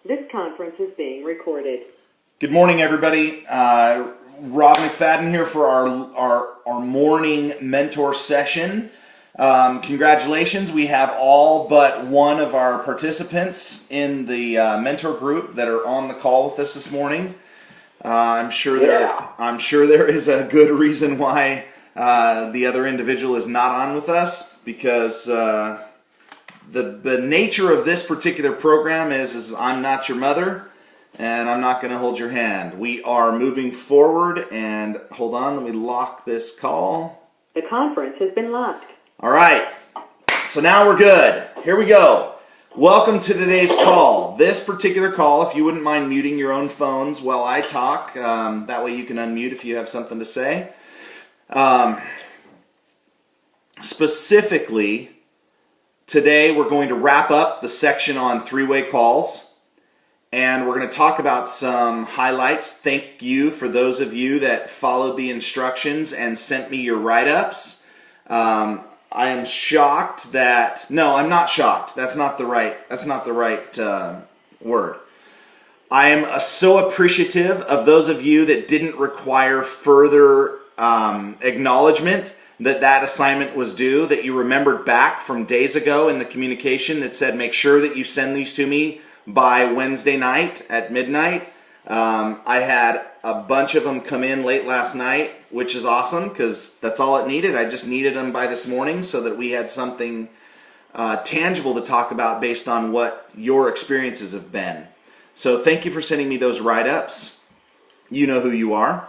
This conference is being recorded. Good morning, everybody. Rob McFadden here for our morning mentor session. Congratulations, we have all but one of our participants in the mentor group that are on the call with us this morning. I'm sure there is a good reason why the other individual is not on with us, because the nature of this particular program is I'm not your mother, and I'm not going to hold your hand. We are moving forward, and hold on, let me lock this call. The conference has been locked. All right, so now we're good. Here we go. Welcome to today's call. This particular call, if you wouldn't mind muting your own phones while I talk, that way you can unmute if you have something to say. Specifically, today we're going to wrap up the section on three-way calls. And we're going to talk about some highlights. Thank you for those of you that followed the instructions and sent me your write-ups. I am shocked that... No, I'm not shocked. That's not the right word. I am so appreciative of those of you that didn't require further acknowledgement that assignment was due, that you remembered back from days ago in the communication that said, make sure that you send these to me by Wednesday night at midnight. I had a bunch of them come in late last night, which is awesome because that's all it needed. I just needed them by this morning so that we had something tangible to talk about based on what your experiences have been. So thank you for sending me those write-ups. You know who you are.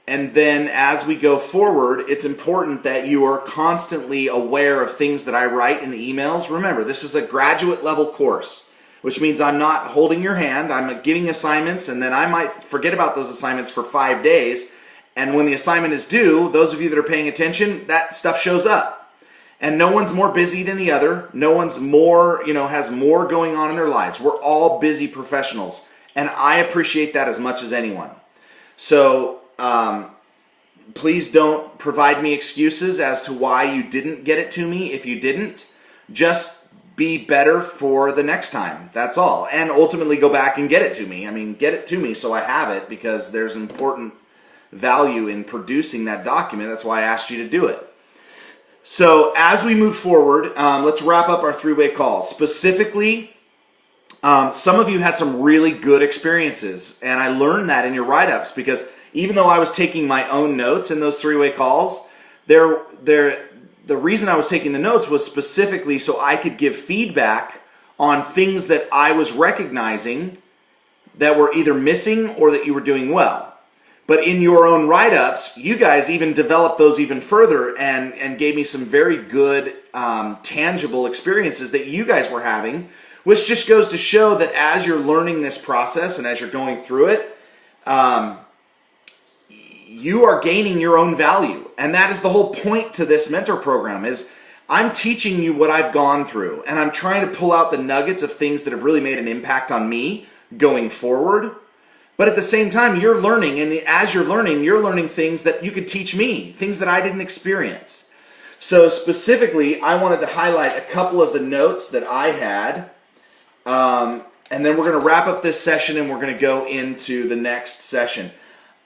And then as we go forward, it's important that you are constantly aware of things that I write in the emails. Remember, this is a graduate level course, which means I'm not holding your hand. I'm giving assignments, and then I might forget about those assignments for 5 days. And when the assignment is due, those of you that are paying attention, that stuff shows up. And no one's more busy than the other. No one's more, has more going on in their lives. We're all busy professionals, and I appreciate that as much as anyone. So, please don't provide me excuses as to why you didn't get it to me if you didn't. Just be better for the next time. That's all. And ultimately go back and get it to me. I mean, get it to me so I have it, because there's important value in producing that document. That's why I asked you to do it. So as we move forward, let's wrap up our three-way calls. Specifically, some of you had some really good experiences, and I learned that in your write-ups, because even though I was taking my own notes in those three-way calls, the reason I was taking the notes was specifically so I could give feedback on things that I was recognizing that were either missing or that you were doing well. But in your own write-ups, you guys even developed those even further and gave me some very good tangible experiences that you guys were having, which just goes to show that as you're learning this process and as you're going through it, you are gaining your own value. And that is the whole point to this mentor program, is I'm teaching you what I've gone through, and I'm trying to pull out the nuggets of things that have really made an impact on me going forward. But at the same time, you're learning, and as you're learning things that you could teach me, things that I didn't experience. So specifically, I wanted to highlight a couple of the notes that I had, and then we're going to wrap up this session and we're going to go into the next session.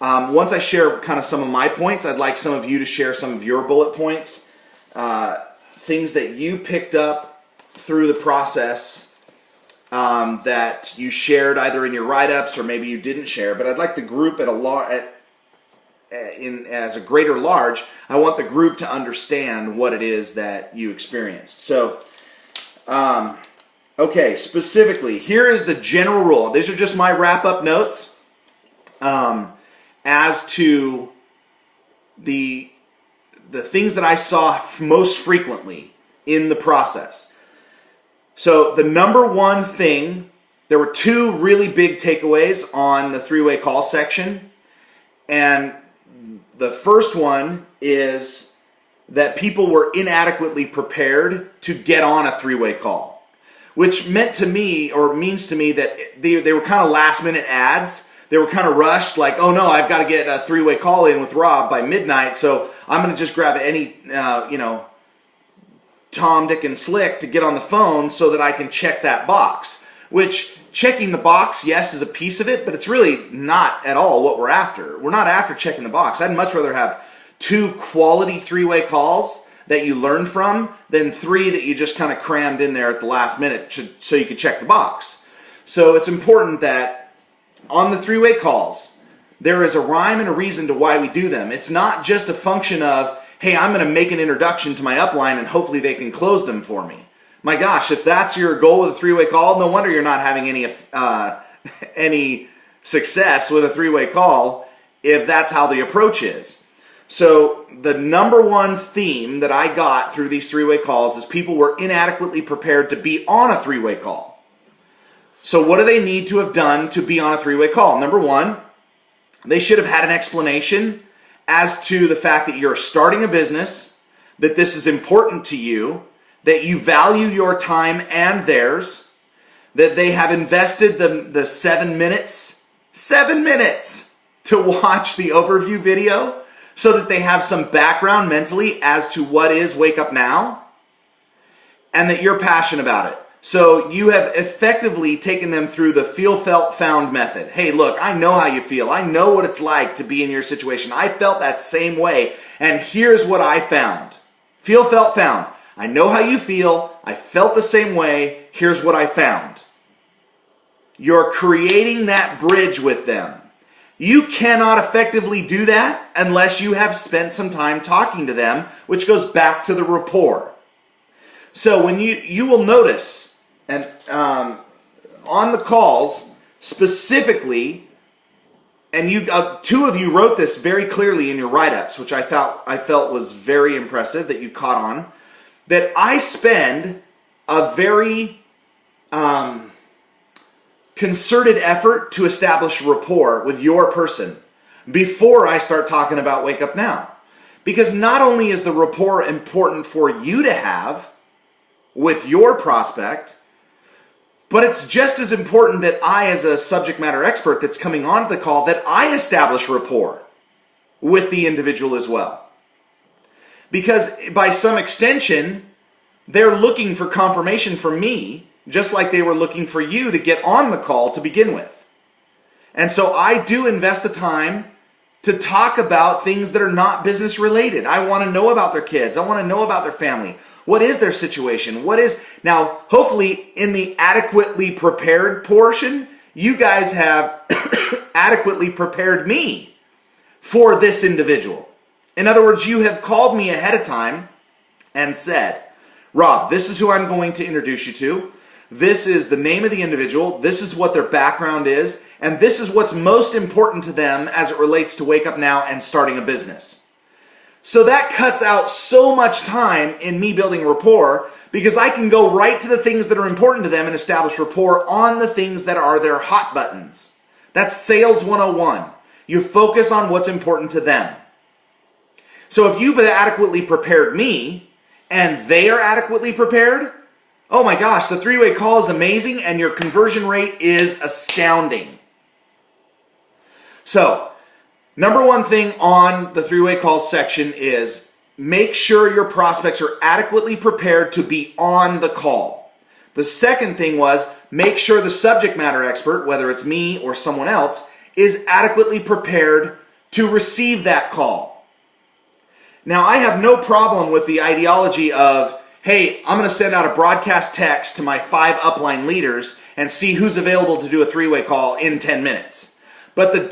Once I share kind of some of my points, I'd like some of you to share some of your bullet points, things that you picked up through the process that you shared either in your write-ups or maybe you didn't share. But I'd like the group as a greater large, I want the group to understand what it is that you experienced. So, okay, specifically, here is the general rule. These are just my wrap-up notes. As to the things that I saw most frequently in the process. So the number one thing, there were two really big takeaways on the three-way call section. And the first one is that people were inadequately prepared to get on a three-way call, which meant to me, or means to me, that they were kind of last-minute ads. They were kind of rushed, like, oh no, I've got to get a three-way call in with Rob by midnight, so I'm going to just grab any, Tom, Dick, and Slick to get on the phone so that I can check that box. which checking the box, yes, is a piece of it, but it's really not at all what we're after. We're not after checking the box. I'd much rather have 2 quality 3-way calls that you learn from than 3 that you just kind of crammed in there at the last minute so you could check the box. So it's important that on the 3-way calls, there is a rhyme and a reason to why we do them. It's not just a function of, hey, I'm going to make an introduction to my upline and hopefully they can close them for me. My gosh, if that's your goal with a 3-way call, no wonder you're not having any success with a 3-way call if that's how the approach is. So the number one theme that I got through these 3-way calls is people were inadequately prepared to be on a 3-way call. So what do they need to have done to be on a 3-way call? Number one, they should have had an explanation as to the fact that you're starting a business, that this is important to you, that you value your time and theirs, that they have invested the 7 minutes to watch the overview video so that they have some background mentally as to what is Wake Up Now, and that you're passionate about it. So you have effectively taken them through the feel, felt, found method. Hey, look, I know how you feel. I know what it's like to be in your situation. I felt that same way, and here's what I found. Feel, felt, found. I know how you feel. I felt the same way. Here's what I found. You're creating that bridge with them. You cannot effectively do that unless you have spent some time talking to them, which goes back to the rapport. So when you will notice, and on the calls specifically, and you 2 of you wrote this very clearly in your write-ups, which I felt was very impressive that you caught on, that I spend a very concerted effort to establish rapport with your person before I start talking about Wake Up Now. Because not only is the rapport important for you to have with your prospect, but it's just as important that I, as a subject matter expert that's coming onto the call, that I establish rapport with the individual as well. Because by some extension, they're looking for confirmation from me, just like they were looking for you to get on the call to begin with. And so I do invest the time to talk about things that are not business related. I want to know about their kids. I want to know about their family. What is their situation? Now, hopefully in the adequately prepared portion, you guys have adequately prepared me for this individual. In other words, you have called me ahead of time and said, Rob, this is who I'm going to introduce you to. This is the name of the individual. This is what their background is. And this is what's most important to them as it relates to Wake Up Now and starting a business. So that cuts out so much time in me building rapport, because I can go right to the things that are important to them and establish rapport on the things that are their hot buttons. That's Sales 101. You focus on what's important to them. So if you've adequately prepared me and they are adequately prepared, oh my gosh, the 3-way call is amazing and your conversion rate is astounding. So, number one thing on the 3-way call section is make sure your prospects are adequately prepared to be on the call. The second thing was make sure the subject matter expert, whether it's me or someone else, is adequately prepared to receive that call. Now, I have no problem with the ideology of, hey, I'm going to send out a broadcast text to my 5 upline leaders and see who's available to do a 3-way call in 10 minutes. But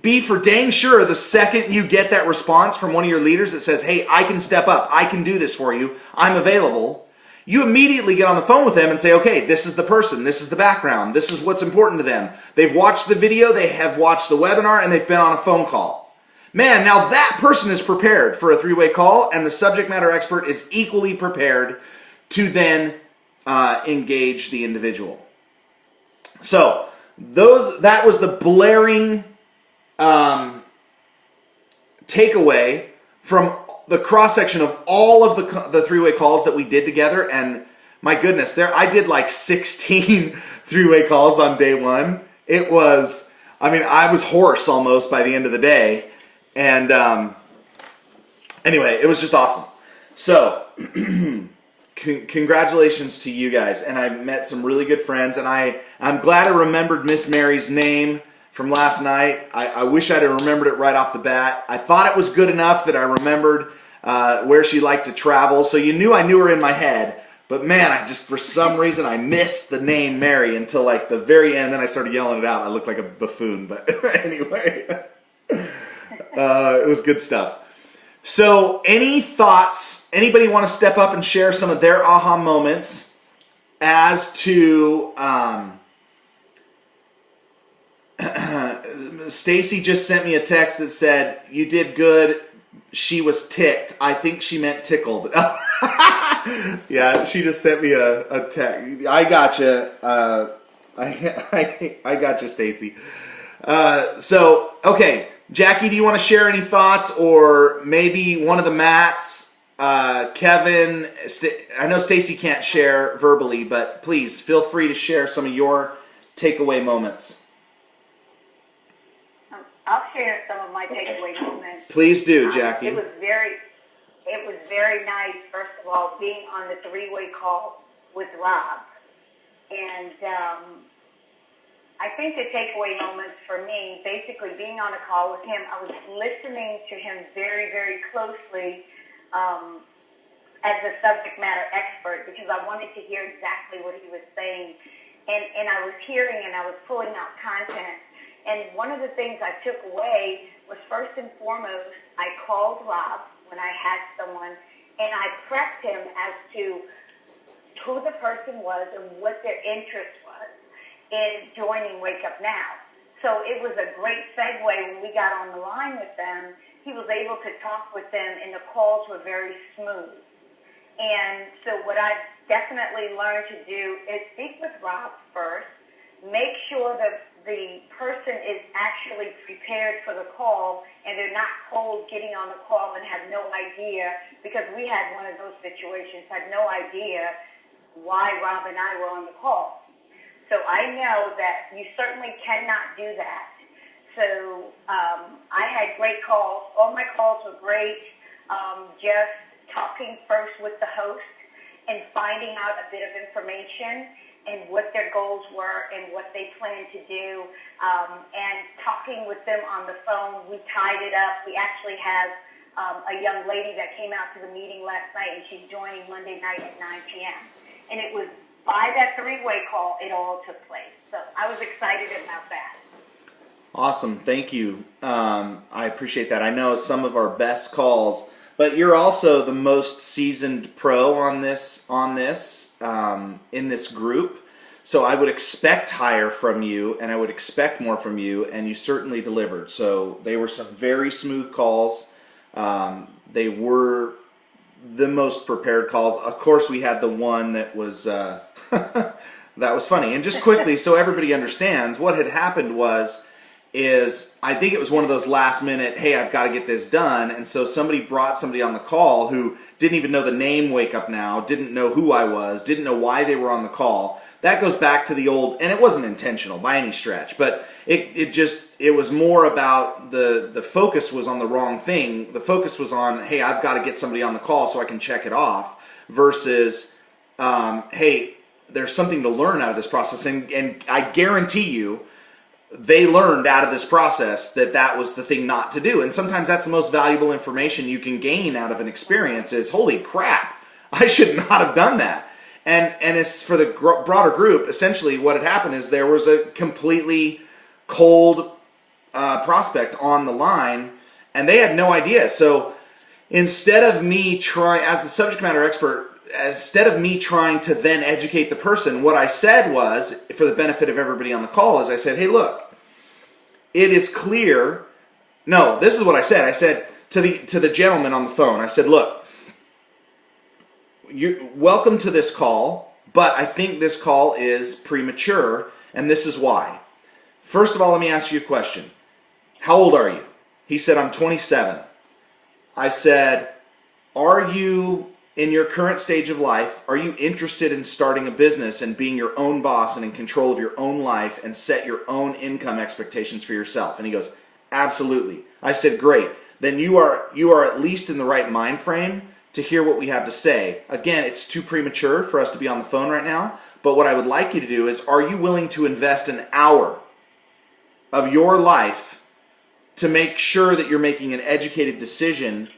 be for dang sure the second you get that response from one of your leaders that says, hey, I can step up, I can do this for you, I'm available, you immediately get on the phone with them and say, okay, this is the person, this is the background, this is what's important to them. They've watched the video, they have watched the webinar, and they've been on a phone call. Man, now that person is prepared for a 3-way call, and the subject matter expert is equally prepared to then engage the individual. So, that was the blaring takeaway from the cross-section of all of the 3-way calls that we did together. And my goodness, I did like 16 3-way calls on day one. It was, I was hoarse almost by the end of the day. And anyway, it was just awesome. So, congratulations to you guys. And I met some really good friends, and I'm glad I remembered Miss Mary's name from last night. I wish I'd have remembered it right off the bat. I thought it was good enough that I remembered where she liked to travel. So I knew her in my head. But man, I just, for some reason, I missed the name Mary until like the very end. Then I started yelling it out. I looked like a buffoon. But anyway, it was good stuff. So any thoughts? Anybody want to step up and share some of their aha moments as to... Stacy just sent me a text that said, "You did good. She was ticked." I think she meant tickled. Yeah, she just sent me a text. I gotcha. I gotcha, Stacy. So, okay. Jackie, do you want to share any thoughts, or maybe one of the Matts, Kevin? I know Stacy can't share verbally, but please feel free to share some of your takeaway moments. I'll share some of my takeaway moments. Please do, Jackie. It was very nice, first of all, being on the three-way call with Rob. And I think the takeaway moments for me, basically being on a call with him, I was listening to him very, very closely as a subject matter expert, because I wanted to hear exactly what he was saying. And I was hearing and I was pulling out content. And one of the things I took away was, first and foremost, I called Rob when I had someone, and I prepped him as to who the person was and what their interest was in joining Wake Up Now. So it was a great segue when we got on the line with them. He was able to talk with them, and the calls were very smooth. And so what I've definitely learned to do is speak with Rob first, make sure that the person is actually prepared for the call and they're not cold getting on the call and have no idea, because we had one of those situations, had no idea why Rob and I were on the call. So I know that you certainly cannot do that. So I had great calls. All my calls were great. Just talking first with the host and finding out a bit of information and what their goals were and what they planned to do, and talking with them on the phone. We tied it up. We actually have a young lady that came out to the meeting last night, and she's joining Monday night at 9 p.m. And it was by that three-way call it all took place. So I was excited about that. Awesome. Thank you. I appreciate that. I know some of our best calls, but you're also the most seasoned pro on this in this group. So I would expect higher from you, and I would expect more from you, and you certainly delivered. So they were some very smooth calls. They were the most prepared calls. Of course, we had the one that was that was funny. And just quickly, so everybody understands, what had happened is I think it was one of those last minute, hey, I've got to get this done. And so somebody brought somebody on the call who didn't even know the name Wake Up Now, didn't know who I was, didn't know why they were on the call. That goes back to the old, and it wasn't intentional by any stretch, but it was more about the focus was on the wrong thing. The focus was on, hey, I've got to get somebody on the call so I can check it off, versus, hey, there's something to learn out of this process. And I guarantee you, they learned out of this process that was the thing not to do. And sometimes that's the most valuable information you can gain out of an experience is, holy crap, I should not have done that. And as for the broader group, essentially what had happened is there was a completely cold prospect on the line, and they had no idea. So instead of me trying, as the subject matter expert, instead of me trying to then educate the person, what I said was, for the benefit of everybody on the call, is I said, hey, look, it is clear. No, this is what I said. I said to the gentleman on the phone, I said, look, you're welcome to this call, but I think this call is premature, and this is why. First of all, let me ask you a question. How old are you? He said, I'm 27. I said, are you, in your current stage of life, are you interested in starting a business and being your own boss and in control of your own life and set your own income expectations for yourself? And he goes, absolutely. I said, great. Then you are at least in the right mind frame to hear what we have to say. Again, it's too premature for us to be on the phone right now, but what I would like you to do is, are you willing to invest an hour of your life to make sure that you're making an educated decision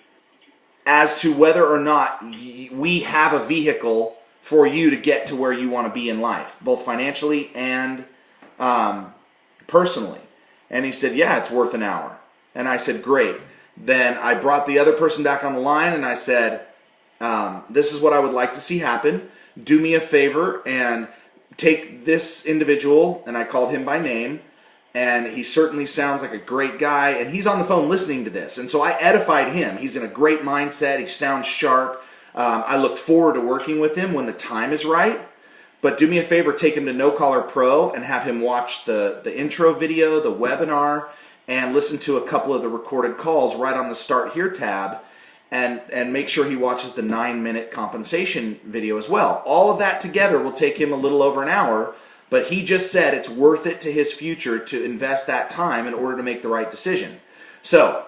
as to whether or not we have a vehicle for you to get to where you want to be in life, both financially and personally? And he said, yeah, it's worth an hour. And I said, great. Then I brought the other person back on the line and I said, this is what I would like to see happen. Do me a favor and take this individual, and I called him by name, and he certainly sounds like a great guy, and he's on the phone listening to this. And so I edified him. He's in a great mindset. He sounds sharp. I look forward to working with him when the time is right. But do me a favor, take him to NoCollar Pro and have him watch the intro video, the webinar, and listen to a couple of the recorded calls right on the Start Here tab, and make sure he watches the 9-minute compensation video as well. All of that together will take him a little over an hour, but he just said it's worth it to his future to invest that time in order to make the right decision. So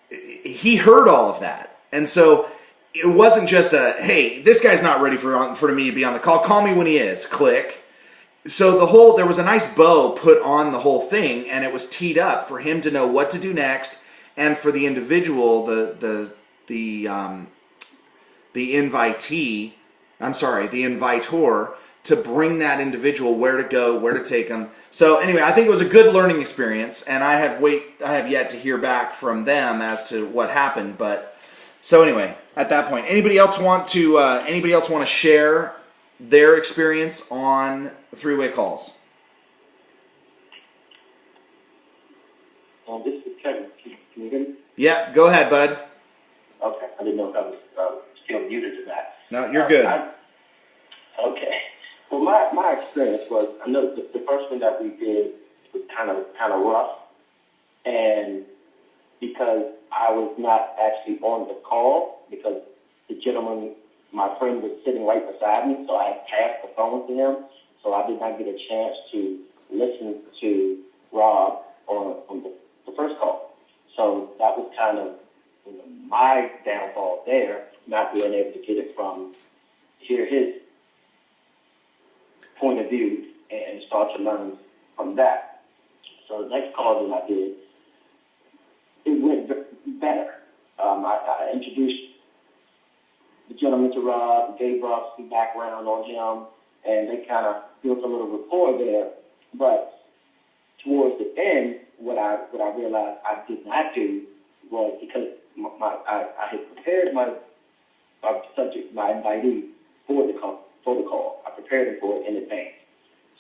he heard all of that. And so it wasn't just a, hey, this guy's not ready for me to be on the call. Call me when he is. Click. So there was a nice bow put on the whole thing, and it was teed up for him to know what to do next, and for the individual, the invitor, to bring that individual where to go, where to take them. So anyway, I think it was a good learning experience, and I have yet to hear back from them as to what happened. But so anyway, at that point, anybody else want to share their experience on three-way calls? This is Kevin. Can you hear me? Yeah, go ahead, bud. Okay, I didn't know if I was still muted to that. No, you're good. Okay. Well, my experience was, I know the first one that we did was kind of rough, and because I was not actually on the call, because the gentleman, my friend, was sitting right beside me, so I had passed the phone to him, so I did not get a chance to listen to Rob on the first call. So that was kind of my downfall there, not being able to get it hear his point of view and start to learn from that. So the next call that I did, it went better. I introduced the gentleman to Rob, gave Rob some background on him, and they kind of built a little rapport there. But towards the end, what I realized I did not do was, because I had prepared my subject, my invitee, for the call. I prepared him for it in advance.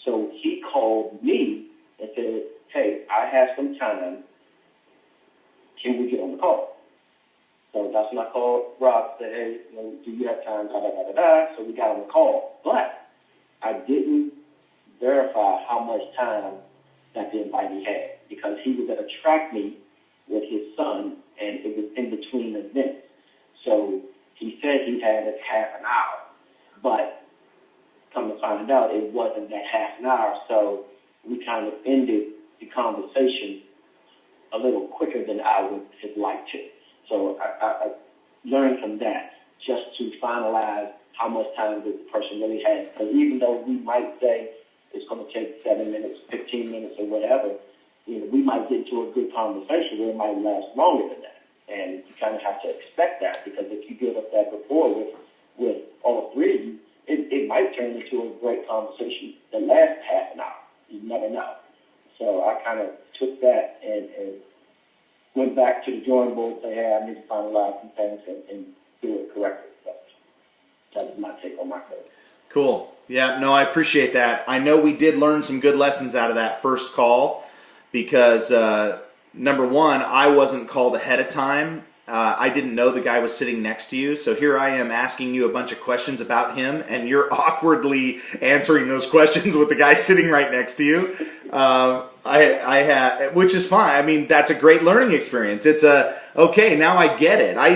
So he called me and said, hey, I have some time. Can we get on the call? So that's when I called Rob, said, hey, do you have time? So we got on the call. But I didn't verify how much time that the invitee had, because he was at a track meet with his son, and it was in between events. So he said he had it half an hour, but come to find out, it wasn't that half an hour. So we kind of ended the conversation a little quicker than I would have liked to. So I learned from that, just to finalize how much time the person really had. Because even though we might say it's going to take 7 minutes, 15 minutes, or whatever, we might get into a good conversation where it might last longer than that. And you kind of have to expect that, because if you build up that rapport with all three of you, it might turn into a great conversation that lasts half an hour. You never know. So I kind of took that and went back to the drawing board and said, hey, I need to finalize some things and do it correctly. So that was my take on my code. Cool. Yeah, no, I appreciate that. I know we did learn some good lessons out of that first call, because number one, I wasn't called ahead of time. I didn't know the guy was sitting next to you, so here I am asking you a bunch of questions about him, and you're awkwardly answering those questions with the guy sitting right next to you. Which is fine. I mean, that's a great learning experience. It's okay, now I get it. I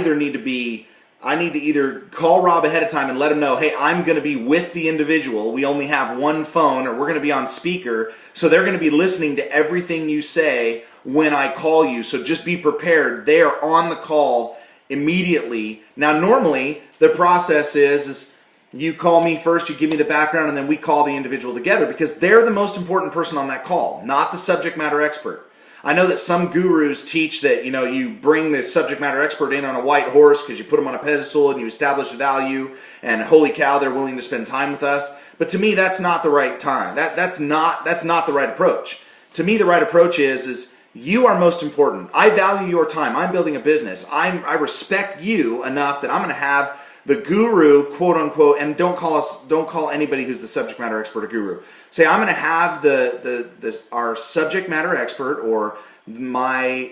need to either call Rob ahead of time and let him know, hey, I'm going to be with the individual. We only have one phone, or we're going to be on speaker, so they're going to be listening to everything you say when I call you. So just be prepared. They are on the call immediately. Now, normally the process is you call me first, you give me the background, and then we call the individual together because they're the most important person on that call, not the subject matter expert. I know that some gurus teach that, you bring the subject matter expert in on a white horse because you put them on a pedestal and you establish value, and holy cow, they're willing to spend time with us. But to me, that's not the right time. That's not the right approach. To me, the right approach is you are most important. I value your time. I'm building a business. I respect you enough that I'm going to have the guru, quote unquote, and don't call anybody who's the subject matter expert a guru. Say I'm going to have our subject matter expert, or my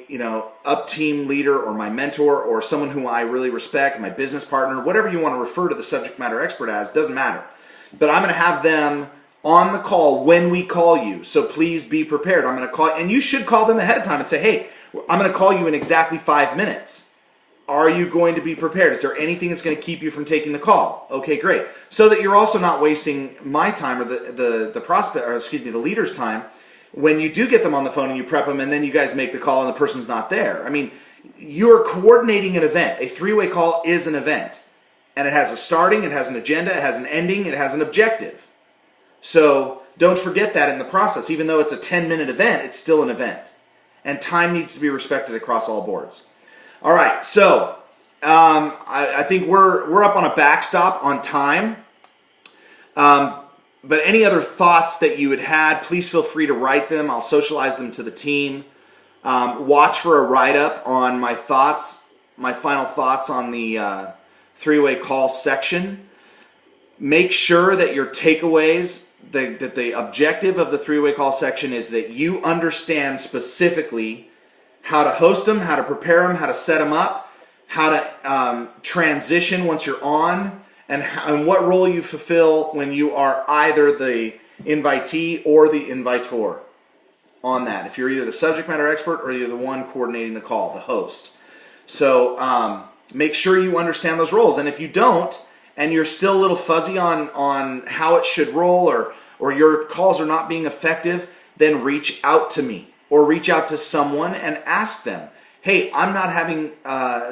up team leader, or my mentor, or someone who I really respect, my business partner, whatever you want to refer to the subject matter expert as, doesn't matter. But I'm going to have them on the call when we call you. So please be prepared. I'm going to call, and you should call them ahead of time and say, hey, I'm going to call you in exactly 5 minutes. Are you going to be prepared? Is there anything that's going to keep you from taking the call? Okay, great. So that you're also not wasting my time, or the prospect, or excuse me, the leader's time, when you do get them on the phone and you prep them and then you guys make the call and the person's not there. I mean, you're coordinating an event. A three-way call is an event. And it has a starting, it has an agenda, it has an ending, it has an objective. So don't forget that in the process. Even though it's a 10-minute event, it's still an event. And time needs to be respected across all boards. All right, so I think we're up on a backstop on time. But any other thoughts that you had, please feel free to write them. I'll socialize them to the team. Watch for a write-up on my final thoughts on the three-way call section. Make sure that your takeaways, that the objective of the three-way call section is that you understand specifically how to host them, how to prepare them, how to set them up, how to transition once you're on, and what role you fulfill when you are either the invitee or the invitor on that. If you're either the subject matter expert or you're the one coordinating the call, the host. So make sure you understand those roles. And if you don't, and you're still a little fuzzy on how it should roll, or your calls are not being effective, then reach out to me. Or reach out to someone and ask them, hey, I'm not having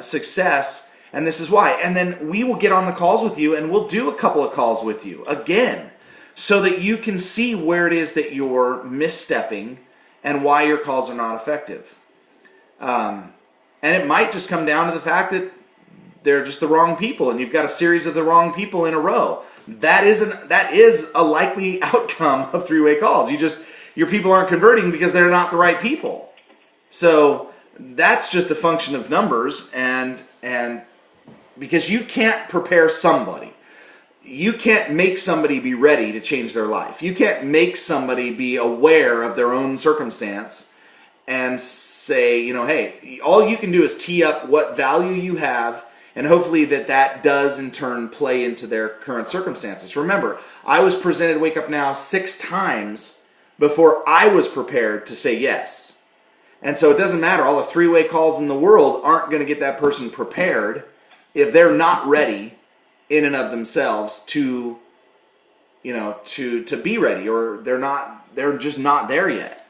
success, and this is why. And then we will get on the calls with you, and we'll do a couple of calls with you again, so that you can see where it is that you're misstepping and why your calls are not effective. And it might just come down to the fact that they're just the wrong people, and you've got a series of the wrong people in a row. That is a likely outcome of three-way calls. Your people aren't converting because they're not the right people. So that's just a function of numbers, and because you can't prepare somebody. You can't make somebody be ready to change their life. You can't make somebody be aware of their own circumstance and say, hey, all you can do is tee up what value you have, and hopefully that does in turn play into their current circumstances. Remember, I was presented Wake Up Now 6 times before I was prepared to say yes. And so it doesn't matter. All the three-way calls in the world aren't going to get that person prepared if they're not ready in and of themselves to be ready, or they're just not there yet.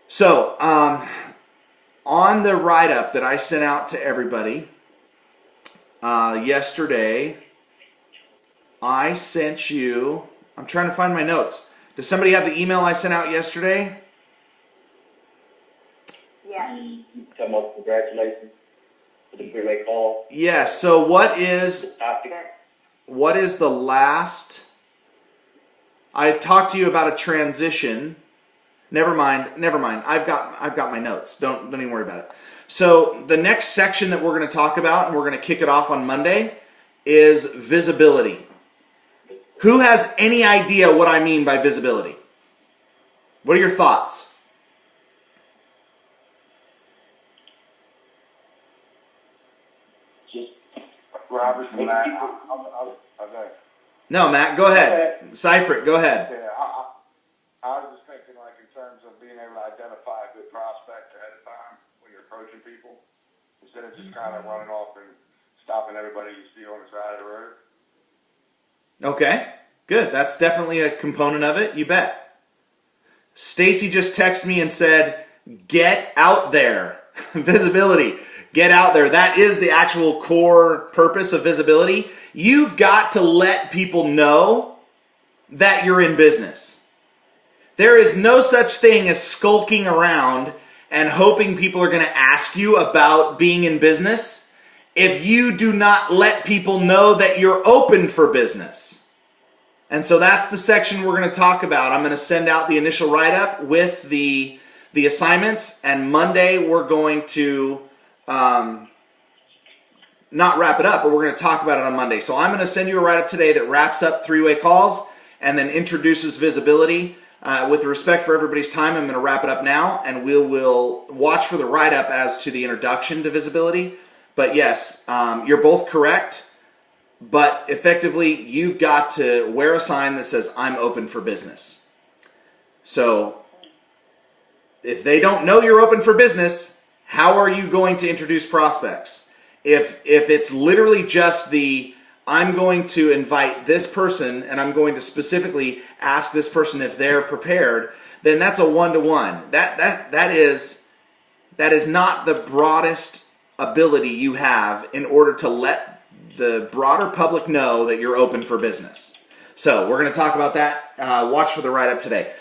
So on the write-up that I sent out to everybody yesterday, I sent you, I'm trying to find my notes. Does somebody have the email I sent out yesterday? Yes. Come up, congratulations for the three-way call. Yeah, so what is the last? I talked to you about a transition. Never mind. I've got my notes. Don't even worry about it. So the next section that we're going to talk about, and we're going to kick it off on Monday, is visibility. Who has any idea what I mean by visibility? What are your thoughts? Just Robert, Matt. No, Matt, go ahead. Seifert, go ahead. Yeah, I was just thinking, like, in terms of being able to identify a good prospect ahead of time when you're approaching people, instead of just kind of running off and stopping everybody you see on the side of the road. Okay, good. That's definitely a component of it. You bet. Stacy just texted me and said, get out there. Visibility. Get out there. That is the actual core purpose of visibility. You've got to let people know that you're in business. There is no such thing as skulking around and hoping people are going to ask you about being in business if you do not let people know that you're open for business. And so that's the section we're going to talk about. I'm going to send out the initial write-up with the assignments, and Monday we're going to not wrap it up, but we're going to talk about it on Monday. So I'm going to send you a write-up today that wraps up three-way calls and then introduces visibility. With respect for everybody's time, I'm going to wrap it up now, and we will watch for the write-up as to the introduction to visibility. But yes, you're both correct, but effectively you've got to wear a sign that says, I'm open for business. So if they don't know you're open for business, how are you going to introduce prospects? If it's literally just I'm going to invite this person and I'm going to specifically ask this person if they're prepared, then that's a one-to-one. That is not the broadest ability you have in order to let the broader public know that you're open for business. So we're going to talk about that. Watch for the write-up today.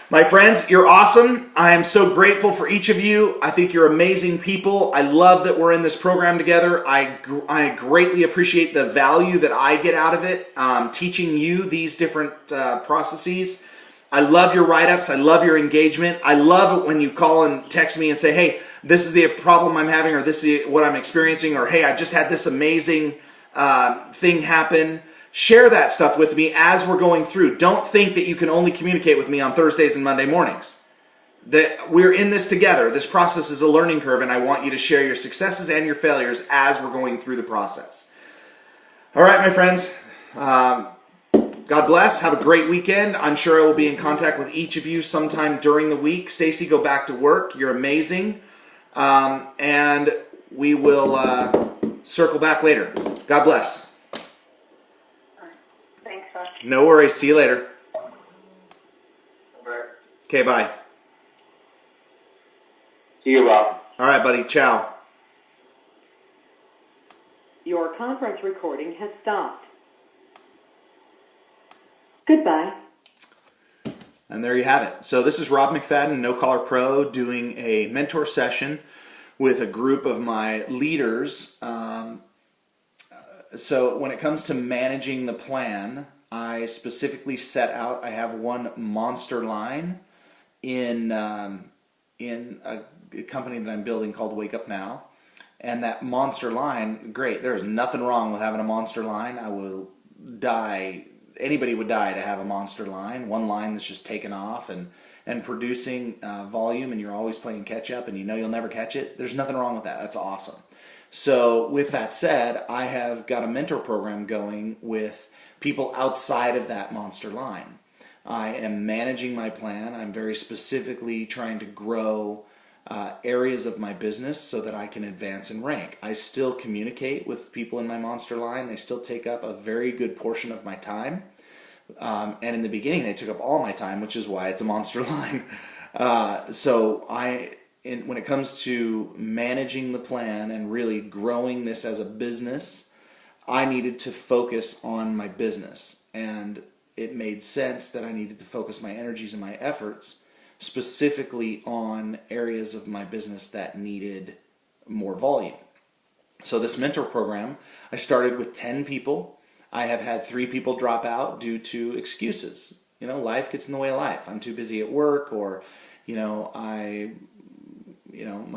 My friends, you're awesome. I am so grateful for each of you. I think you're amazing people. I love that we're in this program together. I greatly appreciate the value that I get out of it, teaching you these different processes. I love your write-ups. I love your engagement. I love it when you call and text me and say, hey, this is the problem I'm having, or this is what I'm experiencing, or hey, I just had this amazing thing happen. Share that stuff with me as we're going through. Don't think that you can only communicate with me on Thursdays and Monday mornings. That we're in this together. This process is a learning curve, and I want you to share your successes and your failures as we're going through the process. All right, my friends. God bless. Have a great weekend. I'm sure I will be in contact with each of you sometime during the week. Stacy, go back to work. You're amazing. And we will circle back later. God bless. Thanks, Russ. No worries. See you later. Okay, bye. See you, Rob. All right, buddy. Ciao. Your conference recording has stopped. Goodbye. And there you have it. So this is Rob McFadden, NoCollar Pro, doing a mentor session with a group of my leaders. So when it comes to managing the plan, I specifically set out, I have one monster line in a company that I'm building called Wake Up Now. And that monster line, great, there's nothing wrong with having a monster line. I will die, anybody would die to have a monster line, one line that's just taken off and producing volume, and you're always playing catch up and you know you'll never catch it. There's nothing wrong with that. That's awesome. So with that said, I have got a mentor program going with people outside of that monster line. I am managing my plan. I'm very specifically trying to grow areas of my business so that I can advance and rank. I still communicate with people in my monster line. They still take up a very good portion of my time. And in the beginning, they took up all my time, which is why it's a monster line. When it comes to managing the plan and really growing this as a business, I needed to focus on my business. And it made sense that I needed to focus my energies and my efforts specifically on areas of my business that needed more volume. So this mentor program, I started with 10 people. I have had 3 people drop out due to excuses. You know, life gets in the way of life. I'm too busy at work, or, my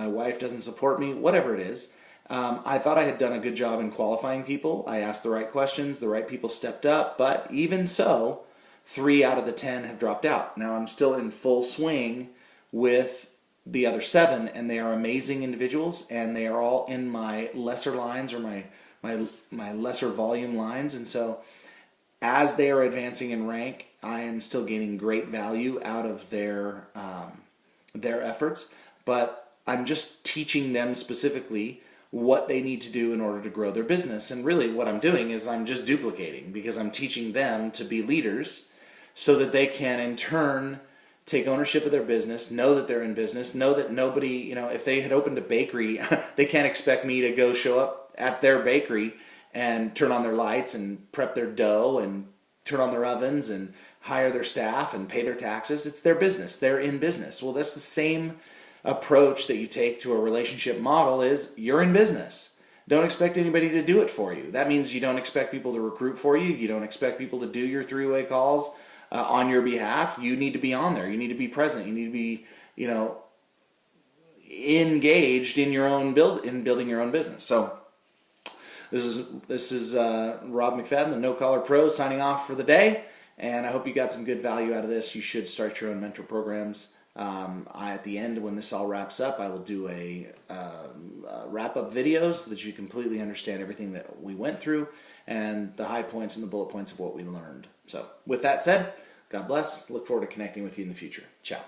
wife doesn't support me, whatever it is. I thought I had done a good job in qualifying people. I asked the right questions, the right people stepped up, but even so, 3 out of the 10 have dropped out. Now I'm still in full swing with the other 7, and they are amazing individuals, and they are all in my lesser lines, or my lesser volume lines. And so as they are advancing in rank, I am still gaining great value out of their efforts, but I'm just teaching them specifically what they need to do in order to grow their business. And really what I'm doing is I'm just duplicating, because I'm teaching them to be leaders so that they can in turn take ownership of their business, know that they're in business, know that nobody, you know, if they had opened a bakery, they can't expect me to go show up at their bakery and turn on their lights and prep their dough and turn on their ovens and hire their staff and pay their taxes. It's their business. They're in business. Well, that's the same approach that you take to a relationship model. Is you're in business. Don't expect anybody to do it for you. That means you don't expect people to recruit for you. You don't expect people to do your three-way calls on your behalf. You need to be on there. You need to be present. You need to be, you know, engaged in your own building your own business. So this is Rob McFadden, the NoCollar Pro, signing off for the day. And I hope you got some good value out of this. You should start your own mentor programs. At the end, when this all wraps up, I will do a wrap-up video so that you completely understand everything that we went through and the high points and the bullet points of what we learned. So with that said, God bless. Look forward to connecting with you in the future. Ciao.